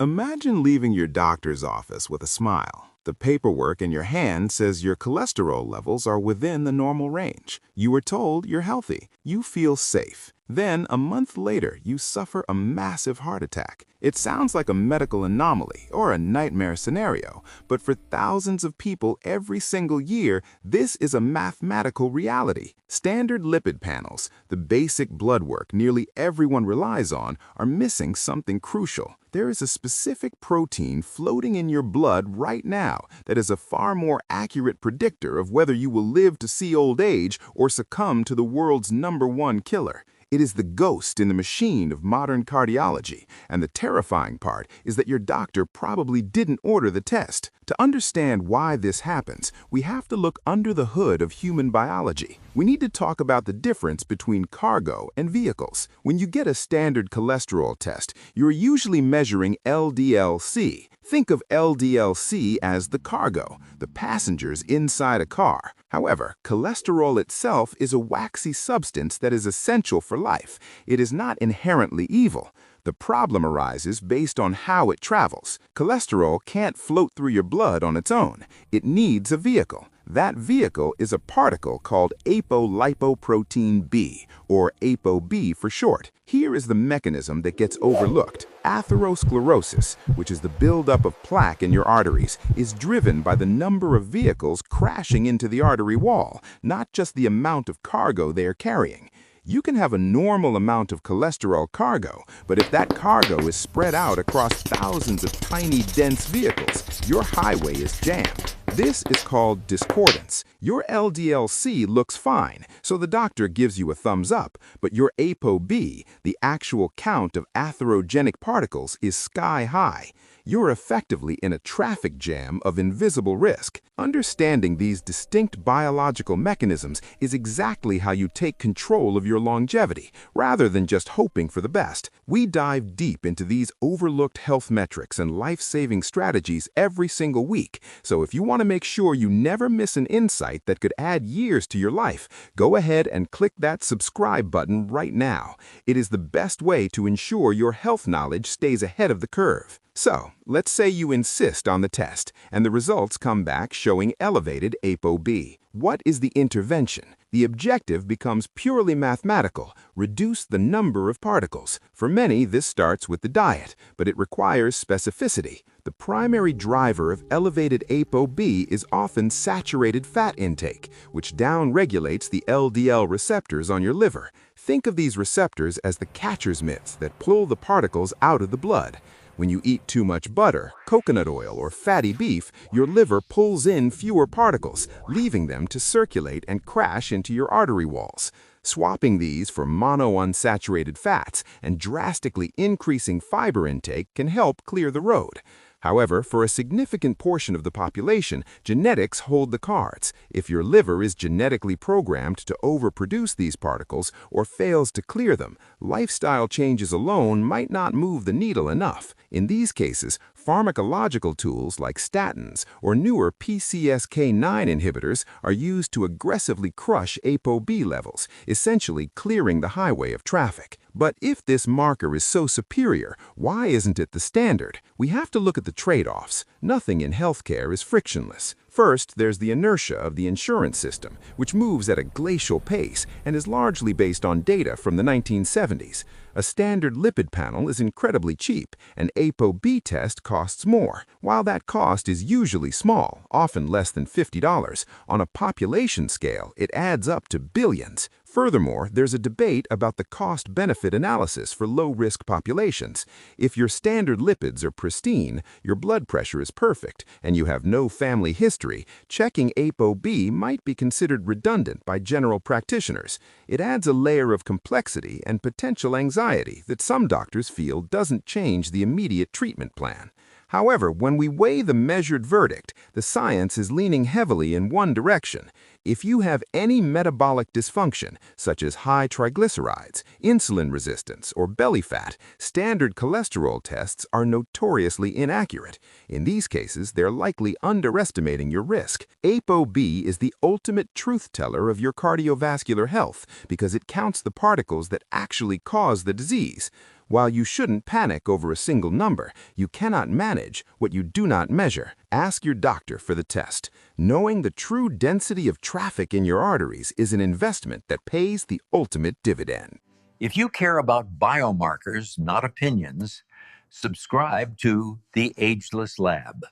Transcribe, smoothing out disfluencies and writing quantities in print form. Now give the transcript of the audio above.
Imagine leaving your doctor's office with a smile. The paperwork in your hand says your cholesterol levels are within the normal range. You were told you're healthy. You feel safe. Then, a month later, you suffer a massive heart attack. It sounds like a medical anomaly or a nightmare scenario, but for thousands of people every single year, this is a mathematical reality. Standard lipid panels, the basic blood work nearly everyone relies on, are missing something crucial. There is a specific protein floating in your blood right now that is a far more accurate predictor of whether you will live to see old age or succumb to the world's #1 killer. It is the ghost in the machine of modern cardiology, and the terrifying part is that your doctor probably didn't order the test. To understand why this happens, we have to look under the hood of human biology. We need to talk about the difference between cargo and vehicles. When you get a standard cholesterol test, you're usually measuring LDL-C. Think of LDL-C as the cargo, the passengers inside a car. However, cholesterol itself is a waxy substance that is essential for life. It is not inherently evil. The problem arises based on how it travels. Cholesterol can't float through your blood on its own. It needs a vehicle. That vehicle is a particle called Apolipoprotein B, or ApoB for short. Here is the mechanism that gets overlooked. Atherosclerosis, which is the buildup of plaque in your arteries, is driven by the number of vehicles crashing into the artery wall, not just the amount of cargo they are carrying. You can have a normal amount of cholesterol cargo, but if that cargo is spread out across thousands of tiny, dense vehicles, your highway is jammed. This is called discordance. Your LDL-C looks fine, so the doctor gives you a thumbs up, but your ApoB, the actual count of atherogenic particles, is sky high. You're effectively in a traffic jam of invisible risk. Understanding these distinct biological mechanisms is exactly how you take control of your longevity, rather than just hoping for the best. We dive deep into these overlooked health metrics and life-saving strategies every single week, so if you want to make sure you never miss an insight that could add years to your life, go ahead and click that subscribe button right now. It is the best way to ensure your health knowledge stays ahead of the curve. So, let's say you insist on the test, and the results come back showing elevated ApoB. What is the intervention? The objective becomes purely mathematical: reduce the number of particles. For many, this starts with the diet, but it requires specificity. The primary driver of elevated ApoB is often saturated fat intake, which downregulates the LDL receptors on your liver. Think of these receptors as the catcher's mitts that pull the particles out of the blood. When you eat too much butter, coconut oil, or fatty beef, your liver pulls in fewer particles, leaving them to circulate and crash into your artery walls. Swapping these for monounsaturated fats and drastically increasing fiber intake can help clear the road. However, for a significant portion of the population, genetics hold the cards. If your liver is genetically programmed to overproduce these particles or fails to clear them, lifestyle changes alone might not move the needle enough. In these cases, pharmacological tools like statins or newer PCSK9 inhibitors are used to aggressively crush ApoB levels, essentially clearing the highway of traffic. But if this marker is so superior, why isn't it the standard? We have to look at the trade-offs. Nothing in healthcare is frictionless. First, there's the inertia of the insurance system, which moves at a glacial pace and is largely based on data from the 1970s. A standard lipid panel is incredibly cheap. An ApoB test costs more. While that cost is usually small, often less than $50, on a population scale, it adds up to billions. Furthermore, there's a debate about the cost-benefit analysis for low-risk populations. If your standard lipids are pristine, your blood pressure is perfect, and you have no family history, checking ApoB might be considered redundant by general practitioners. It adds a layer of complexity and potential anxiety that some doctors feel doesn't change the immediate treatment plan. However, when we weigh the measured verdict, the science is leaning heavily in one direction. If you have any metabolic dysfunction, such as high triglycerides, insulin resistance, or belly fat, standard cholesterol tests are notoriously inaccurate. In these cases, they're likely underestimating your risk. ApoB is the ultimate truth teller of your cardiovascular health because it counts the particles that actually cause the disease. While you shouldn't panic over a single number, you cannot manage what you do not measure. Ask your doctor for the test. Knowing the true density of traffic in your arteries is an investment that pays the ultimate dividend. If you care about biomarkers, not opinions, subscribe to The Ageless Lab.